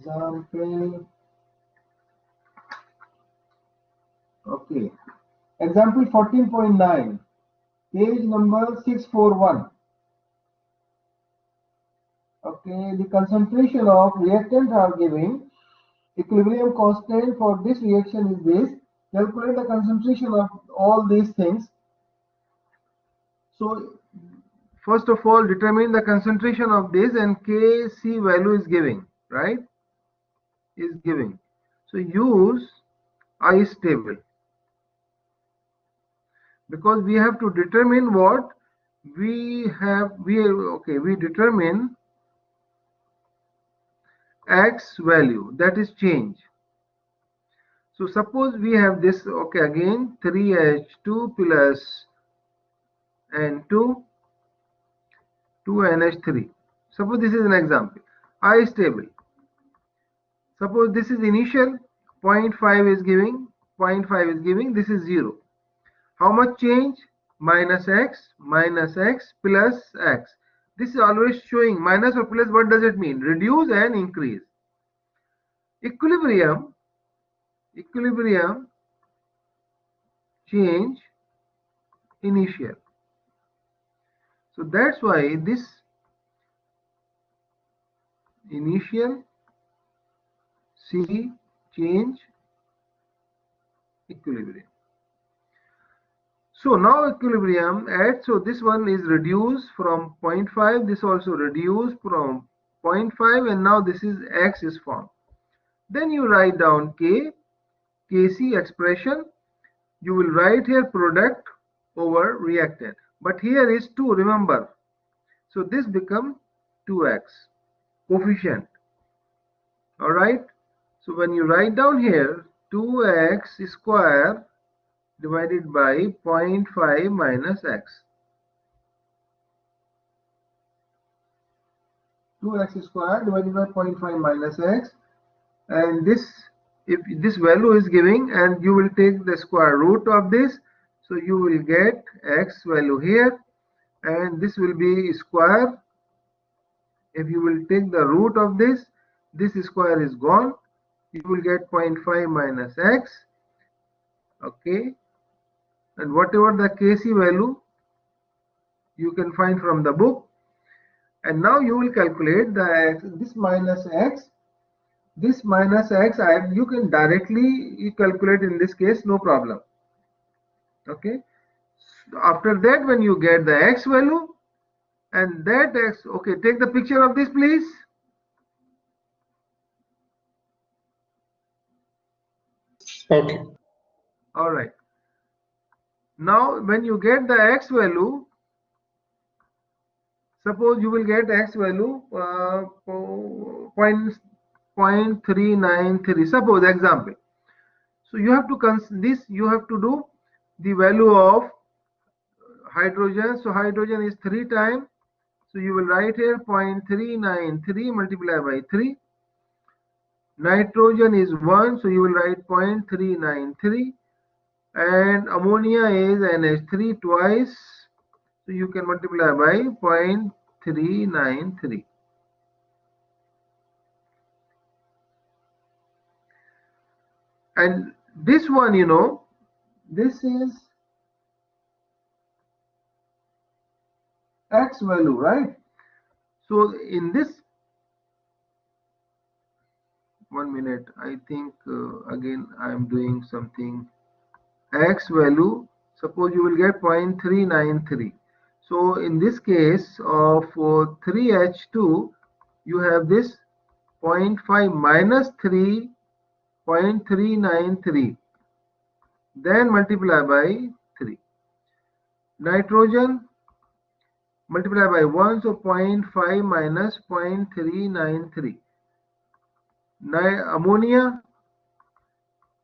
example. Okay, example 14.9, page number 641. Okay, the concentration of reactant are giving. Equilibrium constant for this reaction is this. Calculate the concentration of all these things. So first of all, determine the concentration of this, and Kc value is giving, right? Is giving. So use I stable, because we have to determine what we have. We determine X value, that is change. So suppose we have this, okay, again 3H2 plus N2, 2NH3. Suppose this is an example. I stable. Suppose this is initial, 0.5 is giving, 0.5 is giving, this is 0. How much change? Minus x plus x. This is always showing minus or plus. What does it mean? Reduce and increase. Equilibrium change initial. So that's why this initial C change equilibrium. So now equilibrium at, so this one is reduced from 0.5, this also reduced from 0.5, and now this is X is formed. Then you write down Kc expression. You will write here product over reactant, but here is 2, remember. So this become 2x coefficient. Alright. So when you write down here 2x square divided by 0.5 minus x. 2x square divided by 0.5 minus x, and this, if this value is giving, and you will take the square root of this, so you will get x value here, and this will be square. If you will take the root of this, this square is gone, you will get 0.5 minus x. Okay, and whatever the Kc value you can find from the book. And now you will calculate the x, this minus x, you can directly calculate in this case, no problem. Okay, so after that, when you get the x value, and that x, okay, take the picture of this please. Okay. All right, now when you get the x value, suppose you will get x value 0.393, suppose example. So you have to you have to do the value of hydrogen. So hydrogen is 3 times, so you will write here 0.393 multiplied by 3. Nitrogen is 1, so you will write 0.393, and ammonia is NH3 twice, so you can multiply by 0.393. And this one, you know, this is X value, right? So in this, 1 minute, I think again I am doing something. X value, suppose you will get 0.393. So in this case of 3H2, you have this 0.5 minus 3, 0.393, then multiply by 3. Nitrogen, multiply by 1, so 0.5 minus 0.393. Ammonia,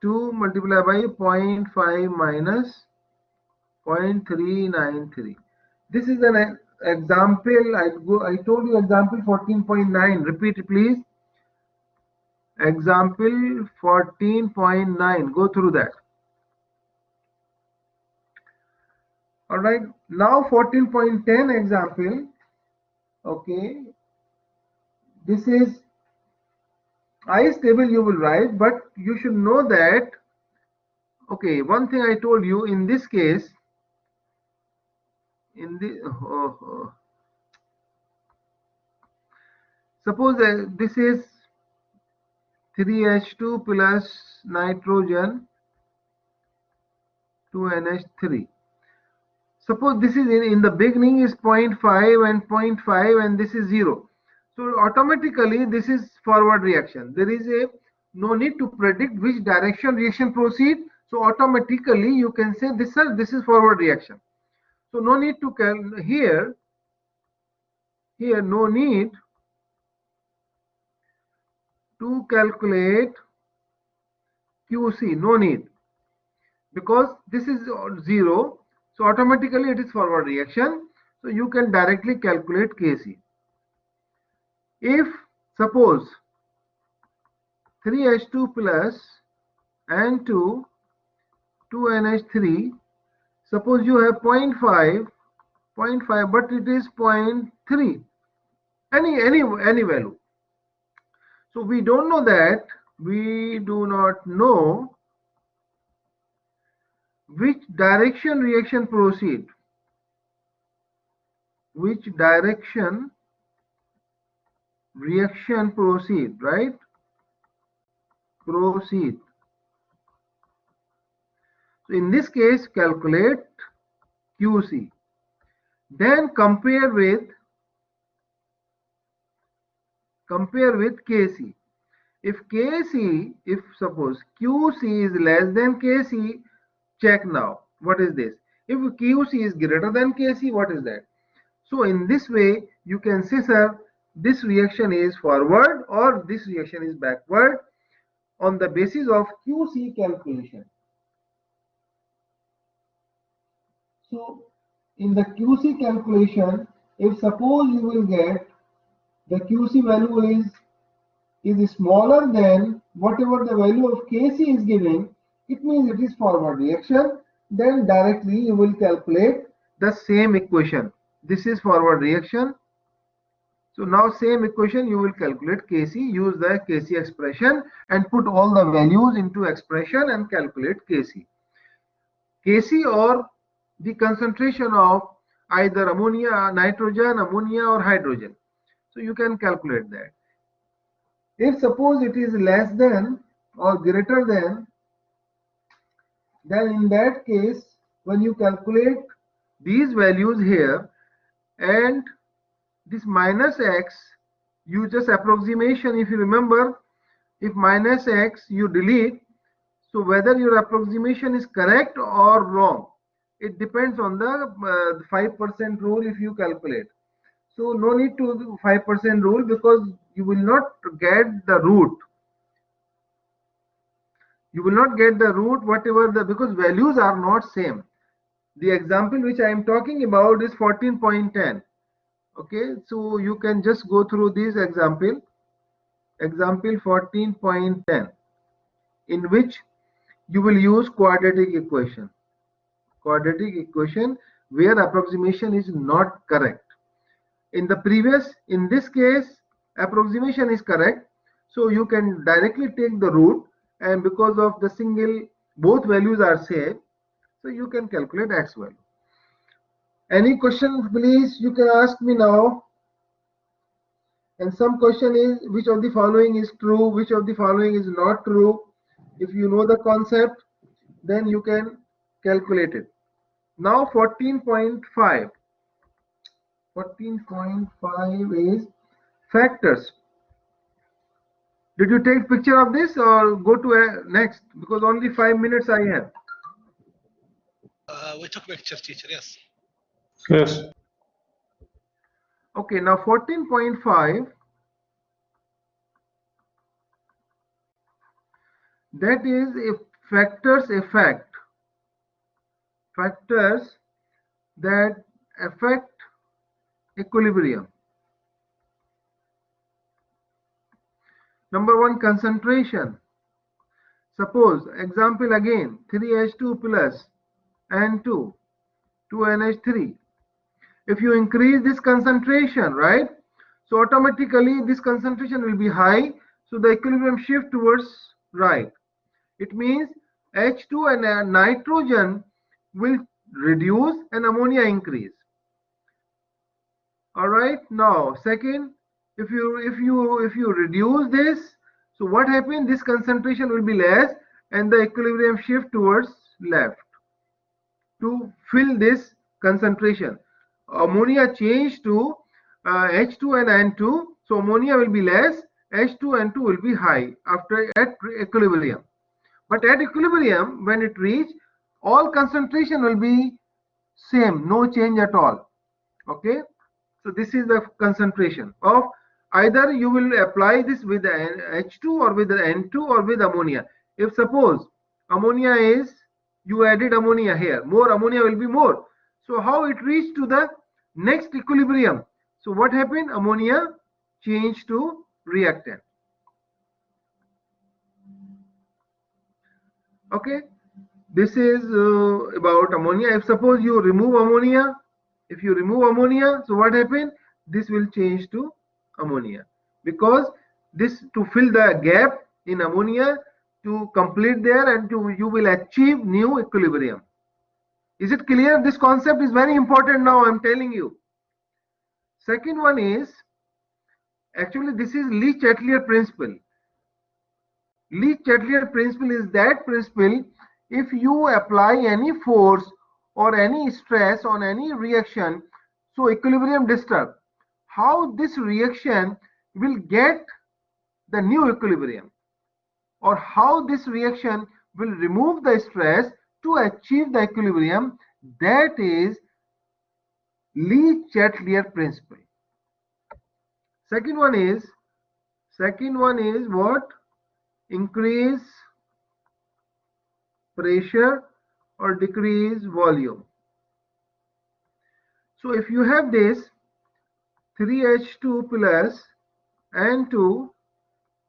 2 multiplied by 0.5 minus 0.393. This is an example. I told you example 14.9. Repeat please. Example 14.9. Go through that. All right. Now 14.10 example. Okay. This is I stable you will write, but you should know that, okay, one thing I told you in this case, in the suppose this is 3H2 plus nitrogen 2NH3. Suppose this is in the beginning is 0.5 and 0.5 and this is 0. So automatically this is forward reaction. There is a no need to predict which direction reaction proceed. So automatically you can say this is forward reaction. So no need to here no need to calculate QC, no need, because this is 0, so automatically it is forward reaction. So you can directly calculate Kc. If suppose 3H2 plus N2 2NH3, suppose you have 0.5 but it is 0.3, any value. So we don't know that, we do not know which direction reaction proceed, right? Proceed. So in this case, calculate QC, then compare with Kc. If suppose QC is less than Kc, check now what is this. If QC is greater than Kc, what is that? So in this way you can say, sir, this reaction is forward or this reaction is backward on the basis of QC calculation. So in the QC calculation, if suppose you will get the QC value is smaller than whatever the value of Kc is giving, it means it is forward reaction. Then directly you will calculate the same equation. This is forward reaction. So now same equation you will calculate Kc, use the Kc expression and put all the values into expression and calculate Kc. Kc or the concentration of either ammonia, nitrogen, ammonia or hydrogen. So you can calculate that. If suppose it is less than or greater than, then in that case when you calculate these values here and this minus x, you just approximation. If you remember, if minus x you delete, so whether your approximation is correct or wrong, it depends on the 5% rule if you calculate. So no need to do 5% rule because you will not get the root. You will not get the root whatever because values are not same. The example which I am talking about is 14.10. Okay, so you can just go through this example 14.10, in which you will use quadratic equation where approximation is not correct. In this case approximation is correct, so you can directly take the root, and because of the both values are same, so you can calculate x value. Any question please, you can ask me now. And some question is, which of the following is true, which of the following is not true. If you know the concept, then you can calculate it. Now 14.5 is factors. Did you take picture of this or go to next, because only 5 minutes I have? We took picture, teacher. Yes. Yes. Okay, now 14.5, that is if factors that affect equilibrium. Number one, concentration. Suppose example again, 3H2 plus N2 2NH3. If you increase this concentration, right, so automatically this concentration will be high, So the equilibrium shift towards right. It means H2 and nitrogen will reduce and ammonia increase. All right. Now, second, if you reduce this, so what happens? This concentration will be less, and the equilibrium shift towards left to fill this concentration. Ammonia change to H2 and N2, so ammonia will be less, H2 and N2 will be high after at equilibrium. But at equilibrium, when it reach, all concentration will be same, no change at all. Okay, so this is the concentration of either you will apply this with H2 or with the N2 or with ammonia. If suppose ammonia is, you added ammonia here, more ammonia will be more. So how it reached to the next equilibrium? So what happened? Ammonia changed to reactant. Okay, this is about ammonia. If suppose you remove ammonia, if you remove ammonia, so what happened? This will change to ammonia, because this to fill the gap in ammonia, to complete there, and you will achieve new equilibrium. Is it clear? This concept is very important now, I'm telling you. Second one is, actually this is Le-Chatelier principle. Le-Chatelier principle is that principle, if you apply any force or any stress on any reaction, so equilibrium disturbed, how this reaction will get the new equilibrium, or how this reaction will remove the stress to achieve the equilibrium, that is Le-Chatelier principle. Second one is what? Increase pressure or decrease volume. So if you have this 3H2 plus N2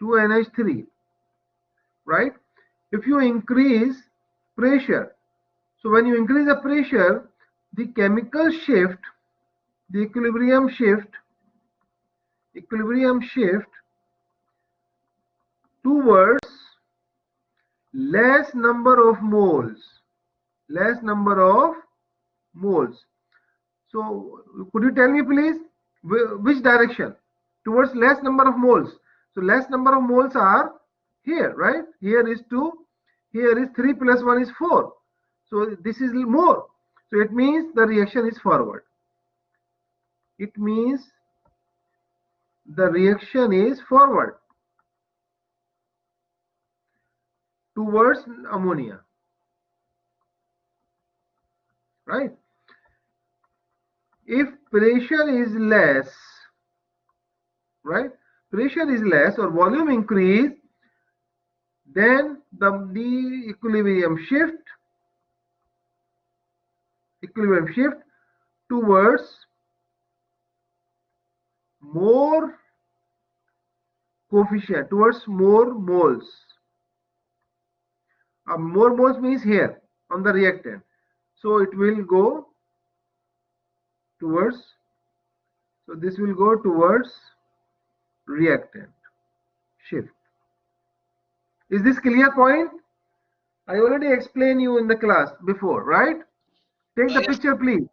2NH3, right? If you increase pressure, so when you increase the pressure, the chemical shift, the equilibrium shift towards less number of moles. So could you tell me please, which direction? Towards less number of moles. So less number of moles are here, right? Here is 2, here is 3 plus 1 is 4. So this is more. So it means the reaction is forward. It means the reaction is forward towards ammonia, right? If pressure is less, right? Pressure is less or volume increase, then the equilibrium shift towards more coefficient, towards more moles. More moles means here on the reactant. So it will go towards, so this will go towards reactant shift. Is this clear point? I already explained you in the class before, right? Take the picture, please.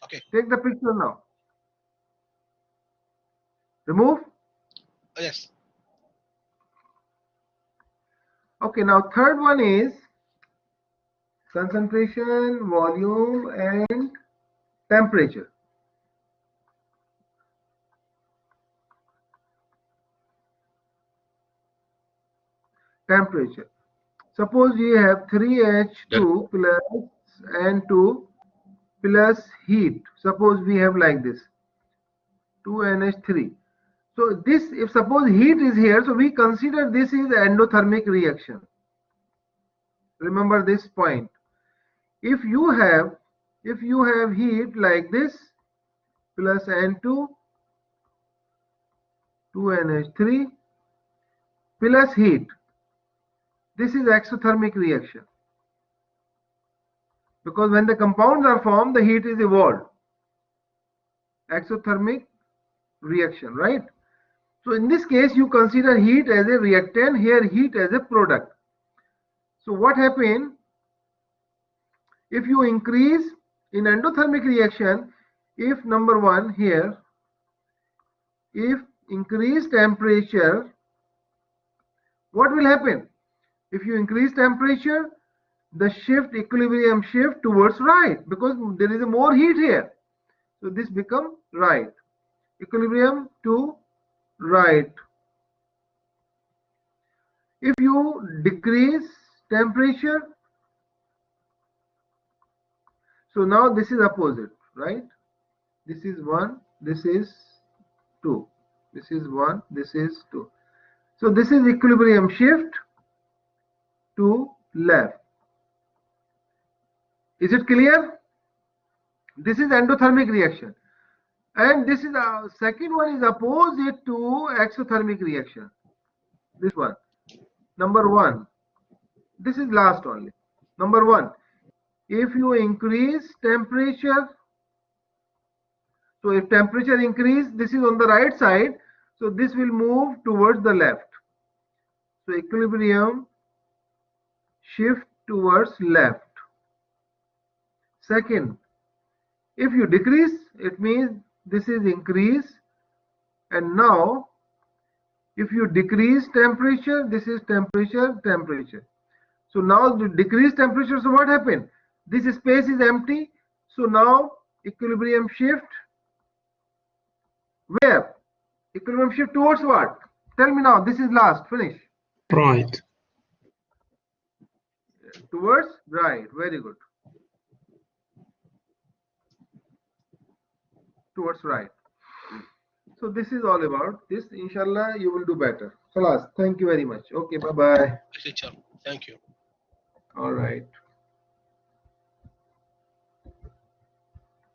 Okay. Take the picture now. Remove. Yes. Okay, now third one is concentration, volume, and temperature. Temperature. Suppose you have 3H2 plus N2 plus heat. Suppose we have like this 2NH3. So this, if suppose heat is here, so we consider this is endothermic reaction. Remember this point. If you have heat like this plus N2 2NH3 plus heat, this is exothermic reaction, because when the compounds are formed, the heat is evolved. Exothermic reaction, right? So in this case, you consider heat as a reactant, here heat as a product. So what happened? If you increase in endothermic reaction, if number one here, if increase temperature, what will happen? If you increase temperature, the equilibrium shift towards right, because there is a more heat here. So this become right. Equilibrium to right. If you decrease temperature, so now this is opposite, right? This is 1, this is 2. This is 1, this is 2. So this is equilibrium shift to left. Is it clear? This is endothermic reaction. And this is second one is opposite to exothermic reaction. This one. Number 1. This is last only. Number 1. If you increase temperature, so if temperature increase, this is on the right side, so this will move towards the left. So equilibrium shift towards left. Second, if you decrease, it means this is increase, and now if you decrease temperature, this is temperature. So now the decreased temperature, so what happened? This space is empty, so now equilibrium shift where? Equilibrium shift towards what? Tell me now, this is last, finish. Right. Towards right, very good. Towards right. So this is all about this. Inshallah, you will do better. Khalas, thank you very much. Okay, bye-bye. Thank you. All right.